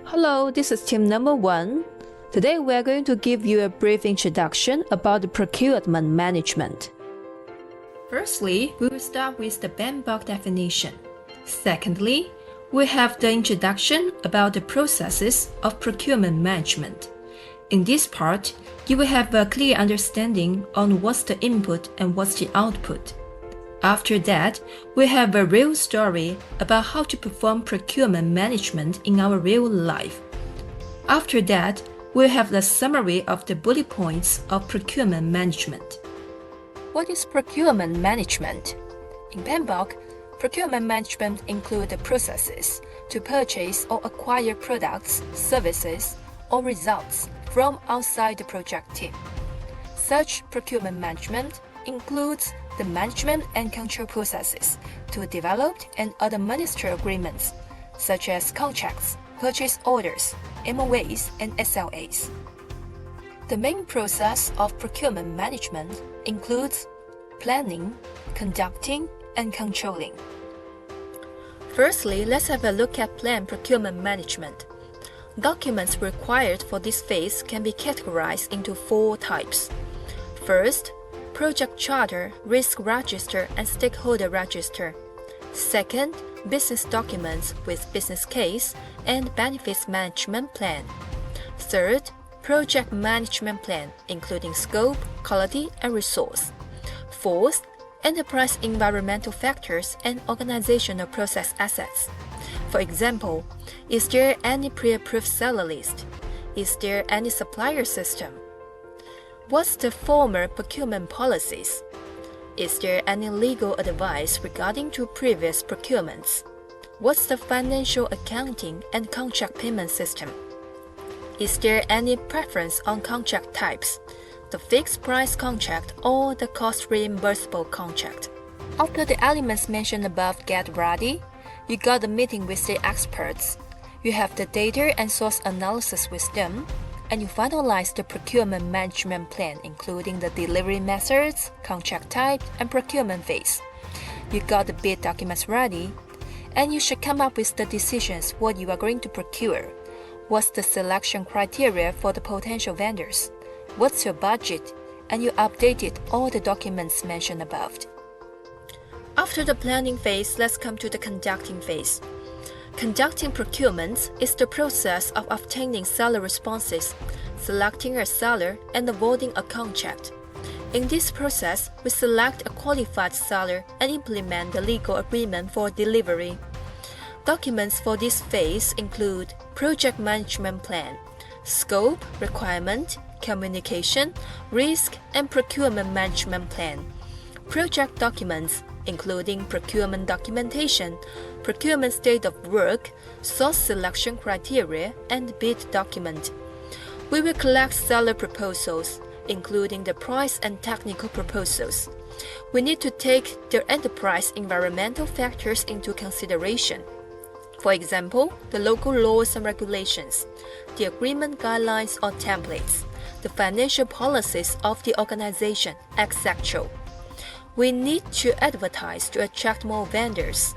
Hello, this is team number 1. Today we are going to give you a brief introduction about the procurement management. Firstly, we will start with the BAMBOK definition. Secondly, we have the introduction about the processes of procurement management. In this part, you will have a clear understanding on what's the input and what's the output. After that, we have a real story about how to perform procurement management in our real life. After that, we'll have the summary of the bullet points of procurement management. What is procurement management? In BAMBOK, procurement management includes the processes to purchase or acquire products, services, or results from outside the project team. Such procurement management includes the management and control processes to develop and administer agreements, such as contracts, purchase orders, MOAs, and SLAs. The main process of procurement management includes planning, conducting, and controlling. Firstly, let's have a look at planned procurement management. Documents required for this phase can be categorized into 4 types. First, project charter, risk register, and stakeholder register. Second, business documents with business case and benefits management plan. Third, project management plan, including scope, quality, and resource. Fourth, enterprise environmental factors and organizational process assets. For example, is there any pre-approved seller list? Is there any supplier system? What's the former procurement policies? Is there any legal advice regarding to previous procurements? What's the financial accounting and contract payment system? Is there any preference on contract types, the fixed price contract or the cost reimbursable contract? After the elements mentioned above get ready, you got a meeting with the experts. You have the data and source analysis with them, and you finalize the procurement management plan, including the delivery methods, contract type, and procurement phase. You got the bid documents ready, and you should come up with the decisions what you are going to procure. What's the selection criteria for the potential vendors? What's your budget? And you updated all the documents mentioned above. After the planning phase, let's come to the conducting phase. Conducting procurements is the process of obtaining seller responses, selecting a seller, and awarding a contract. In this process, we select a qualified seller and implement the legal agreement for delivery. Documents for this phase include project management plan, scope, requirement, communication, risk, and procurement management plan. Project documents, including procurement documentation, procurement state of work, source selection criteria, and bid document. We will collect seller proposals, including the price and technical proposals. We need to take their enterprise environmental factors into consideration. For example, the local laws and regulations, the agreement guidelines or templates, the financial policies of the organization, etc. We need to advertise to attract more vendors.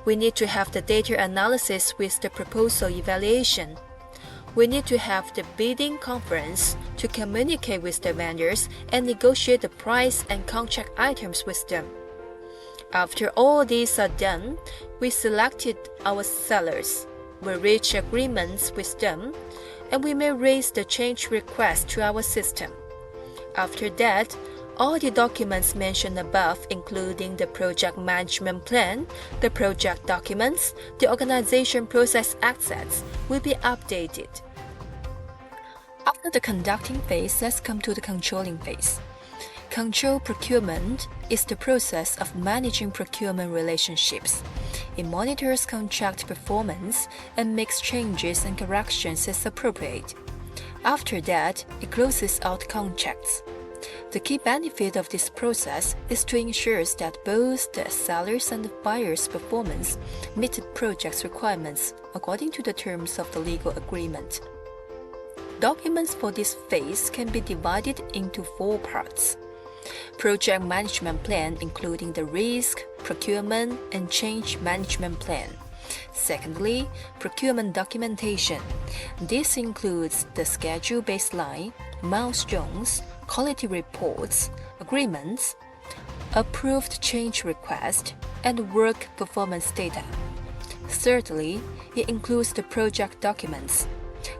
We need to have the data analysis with the proposal evaluation. We need to have the bidding conference to communicate with the vendors and negotiate the price and contract items with them. After all these are done, we selected our sellers. We reach agreements with them, and we may raise the change request to our system. After that, all the documents mentioned above, including the project management plan, the project documents, the organization process assets, will be updated. After the conducting phase, let's come to the controlling phase. Control procurement is the process of managing procurement relationships. It monitors contract performance and makes changes and corrections as appropriate. After that, it closes out contracts. The key benefit of this process is to ensure that both the sellers and the buyers' performance meet the project's requirements according to the terms of the legal agreement. Documents for this phase can be divided into 4 parts. Project management plan, including the risk, procurement, and change management plan. Secondly, procurement documentation. This includes the schedule baseline, milestones, quality reports, agreements, approved change request, and work performance data. Thirdly, it includes the project documents,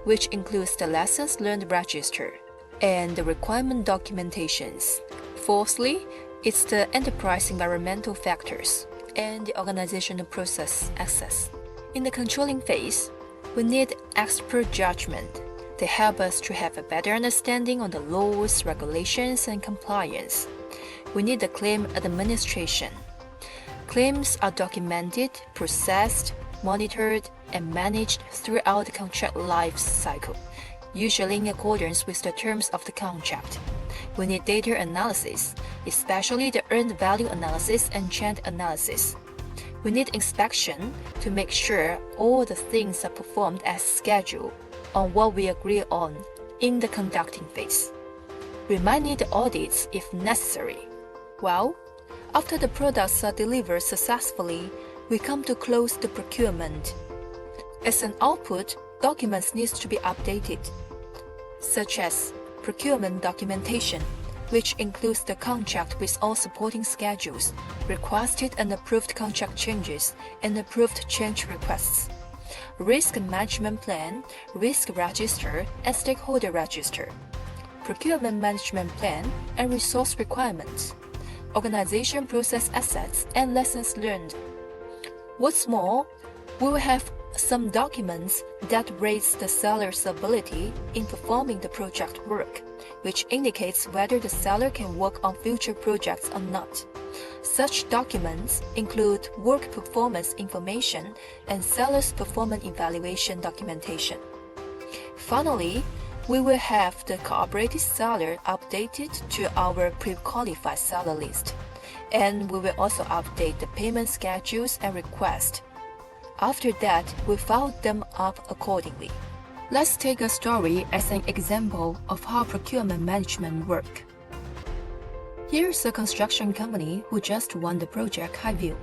which includes the lessons learned register and the requirement documentations. Fourthly, it's the enterprise environmental factors and the organizational process access. In the controlling phase, we need expert judgment to help us to have a better understanding on the laws, regulations, and compliance. We need the claim administration. Claims are documented, processed, monitored, and managed throughout the contract life cycle, usually in accordance with the terms of the contract. We need data analysis, especially the earned value analysis and trend analysis. We need inspection to make sure all the things are performed as scheduled on what we agree on in the conducting phase. We might need audits if necessary. Well, after the products are delivered successfully, we come to close the procurement. As an output, documents need to be updated, such as procurement documentation, which includes the contract with all supporting schedules, requested and approved contract changes, and approved change requests. Risk management plan, risk register, and stakeholder register. Procurement management plan and resource requirements. Organization process assets and lessons learned. What's more, we will have some documents that rates the seller's ability in performing the project work, which indicates whether the seller can work on future projects or not. Such documents include work performance information and seller's performance evaluation documentation. Finally, we will have the cooperative seller updated to our pre-qualified seller list, and we will also update the payment schedules and requests. After that, we file them up accordingly. Let's take a story as an example of how procurement management works. Here's a construction company who just won the project Highview.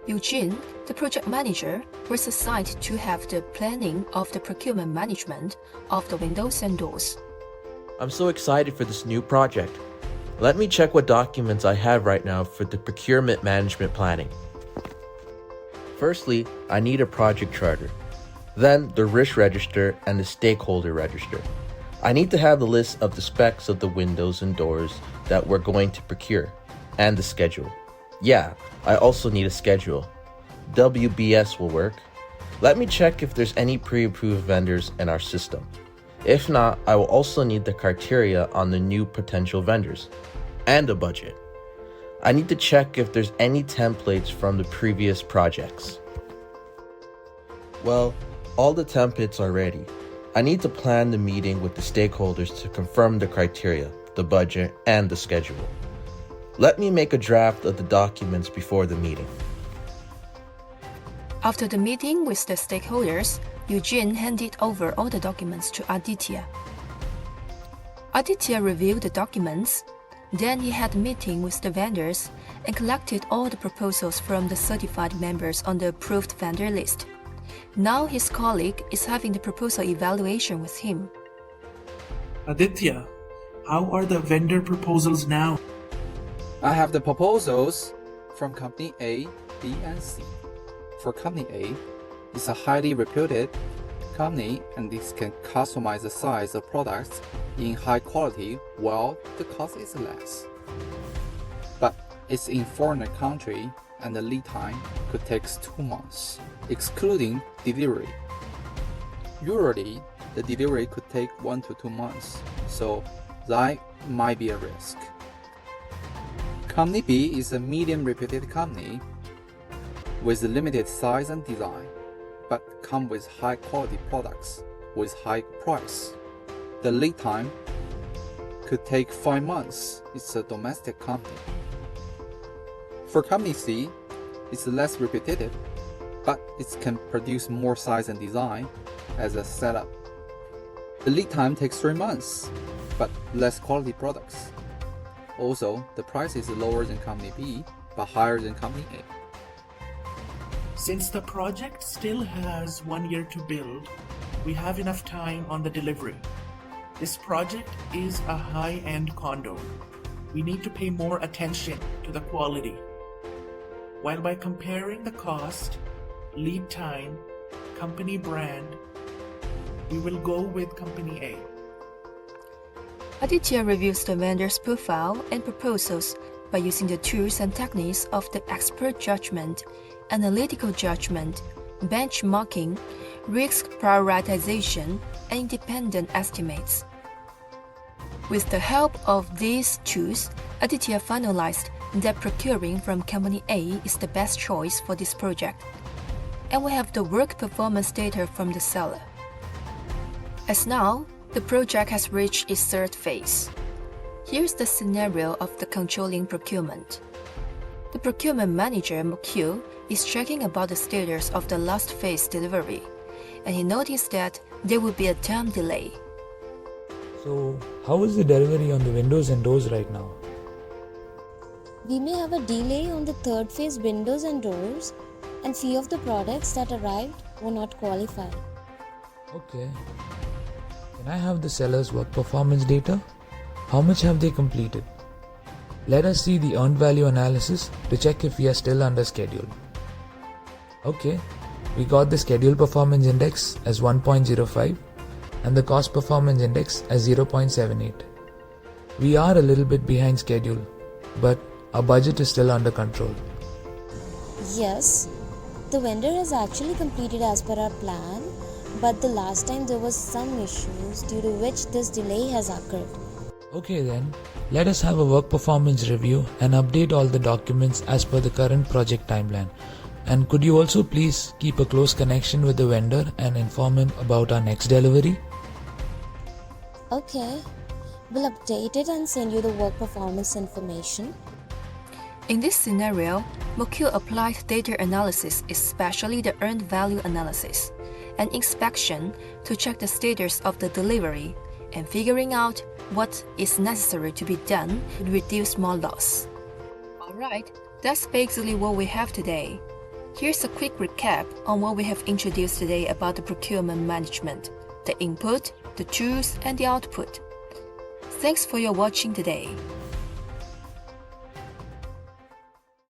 Eugene, the project manager, was assigned to have the planning of the procurement management of the windows and doors. I'm so excited for this new project. Let me check what documents I have right now for the procurement management planning. Firstly, I need a project charter, then the risk register and the stakeholder register. I need to have the list of the specs of the windows and doors that we're going to procure, and the schedule. Yeah, I also need a schedule. WBS will work. Let me check if there's any pre-approved vendors in our system. If not, I will also need the criteria on the new potential vendors, and a budget. I need to check if there's any templates from the previous projects. Well, all the templates are ready. I need to plan the meeting with the stakeholders to confirm the criteria, the budget, and the schedule. Let me make a draft of the documents before the meeting. After the meeting with the stakeholders, Eugene handed over all the documents to Aditya. Aditya reviewed the documents. Then he had a meeting with the vendors and collected all the proposals from the certified members on the approved vendor list. Now his colleague is having the proposal evaluation with him. Aditya, how are the vendor proposals now? I have the proposals from Company A, B, and C. For Company A, it's a highly reputed company and this can customize the size of products in high quality while the cost is less. But it's in foreign country and the lead time could take 2 months, excluding delivery. Usually, the delivery could take 1 to 2 months, so that might be a risk. Company B is a medium reputed company with limited size and design, but come with high quality products with high price. The lead time could take 5 months. It's a domestic company. For Company C, it's less repetitive, but it can produce more size and design as a setup. The lead time takes 3 months, but less quality products. Also, the price is lower than Company B, but higher than Company A. Since the project still has 1 year to build, we have enough time on the delivery. This project is a high-end condo. We need to pay more attention to the quality. While by comparing the cost, lead time, company brand, we will go with company A. Aditya reviews the vendor's profile and proposals by using the tools and techniques of the expert judgment, analytical judgment, benchmarking, risk prioritization, and independent estimates. With the help of these tools, Aditya finalized that procuring from Company A is the best choice for this project, and we have the work performance data from the seller. As now, the project has reached its third phase. Here's the scenario of the controlling procurement. The procurement manager, Mokyo, is checking about the status of the last phase delivery, and he noticed that there will be a time delay. So, how is the delivery on the windows and doors right now? We may have a delay on the third phase windows and doors, and few of the products that arrived were not qualified. Okay. Can I have the seller's work performance data? How much have they completed? Let us see the earned value analysis to check if we are still under schedule. Okay, we got the schedule performance index as 1.05 and the cost performance index as 0.78. We are a little bit behind schedule, but our budget is still under control. Yes, the vendor has actually completed as per our plan, but the last time there was some issues due to which this delay has occurred. Okay then, let us have a work performance review and update all the documents as per the current project timeline. And could you also please keep a close connection with the vendor and inform him about our next delivery? Okay, we'll update it and send you the work performance information. In this scenario, Mokyo applied data analysis, especially the earned value analysis, and inspection to check the status of the delivery and figuring out what is necessary to be done to reduce more loss. Alright, that's basically what we have today. Here's a quick recap on what we have introduced today about the procurement management, the input, the tools, and the output. Thanks for your watching today.